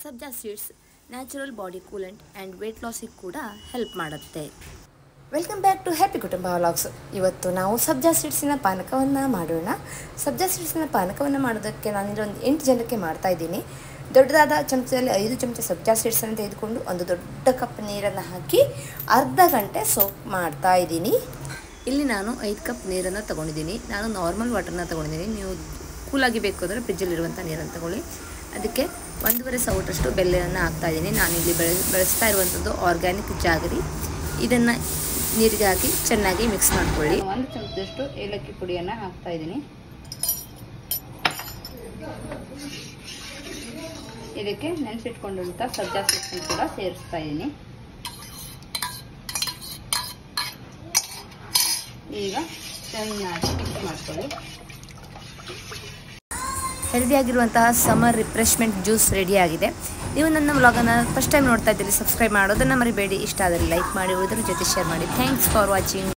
Sabja seeds natural body coolant and weight ಲಾಸಿಗೆ ಕೂಡ help ಮಾಡುತ್ತೆ. Welcome back to happy Kutumba vlogs. ಇವತ್ತು ನಾವು ಸಬ್ಜಾ ಸೀಡ್ಸಿನ ಪಾನಕವನ್ನು ಮಾಡೋಣ. ಸಬ್ಜಾ ಸೀಡ್ಸಿನ ಪಾನಕವನ್ನು ಮಾಡೋದಕ್ಕೆ ನಾನಿಲ್ಲಿ ಒಂದು 8 ಜನಕ್ಕೆ ಮಾಡ್ತಾಯಿದ್ದೀನಿ. ದೊಡ್ಡದಾದ ಚಮಚದಲ್ಲಿ 5 ಚಮಚ ಸಬ್ಜಾ ಸೀಡ್ಸನ್ನು ತೆಗೆದುಕೊಂಡು ಒಂದು ದೊಡ್ಡ ಕಪ್ ನೀರನ್ನು ಹಾಕಿ ಅರ್ಧ ಗಂಟೆ ಸೋಕ್ ಮಾಡ್ತಾಯಿದ್ದೀನಿ. ಇಲ್ಲಿ ನಾನು 5 ಕಪ್ ನೀರನ್ನು ತೊಗೊಂಡಿದ್ದೀನಿ. ನಾನು ನಾರ್ಮಲ್ ವಾಟರ್ನ ತೊಗೊಂಡಿದ್ದೀನಿ. ನೀವು ಕೂಲಾಗಿ ಬೇಕು ಅಂದರೆ ಫ್ರಿಜ್ಜಲ್ಲಿರುವಂಥ ನೀರನ್ನು ತೊಗೊಳ್ಳಿ. ಅದಕ್ಕೆ 1.5 ಸೌಟಷ್ಟು ಬೆಲ್ಲವನ್ನು ಹಾಕ್ತಾಯಿದ್ದೀನಿ. ನಾನಿಲ್ಲಿ ಬೆಳೆಸ್ತಾ ಇರುವಂಥದ್ದು ಆರ್ಗ್ಯಾನಿಕ್ ಜಾಗರಿ. ಇದನ್ನು ನೀರಿಗೆ ಹಾಕಿ ಚೆನ್ನಾಗಿ ಮಿಕ್ಸ್ ಮಾಡ್ಕೊಳ್ಳಿ. 1 ಚಮಚದಷ್ಟು ಏಲಕ್ಕಿ ಪುಡಿಯನ್ನು ಹಾಕ್ತಾಯಿದ್ದೀನಿ. ಇದಕ್ಕೆ ನೆನೆಸಿಟ್ಕೊಂಡಂಥ ಸಬ್ಜಾ ಸೀಡ್ಸ್ ಕೂಡ ಸೇರಿಸ್ತಾ ಇದ್ದೀನಿ. ಈಗ ಚೆನ್ನಾಗಿ ಮಿಕ್ಸ್ ಮಾಡ್ಕೊಳ್ಳಿ. ಹೆಲ್ದಿಯಾಗಿರುವಂತಹ ಸಮರ್ ರಿಫ್ರೆಶ್ಮೆಂಟ್ ಜ್ಯೂಸ್ ರೆಡಿಯಾಗಿದೆ. ನೀವು ನನ್ನ ವ್ಲಾಗನ್ನು ಫಸ್ಟ್ ಟೈಮ್ ನೋಡ್ತಾ ಇದ್ದೀರಿ, ಸಬ್ಸ್ಕ್ರೈಬ್ ಮಾಡೋದನ್ನು ಮರಿಬೇಡಿ. ಇಷ್ಟ ಆದರೆ ಲೈಕ್ ಮಾಡಿ, ಉಳಿದ್ರ ಜೊತೆ ಶೇರ್ ಮಾಡಿ. Thanks for watching.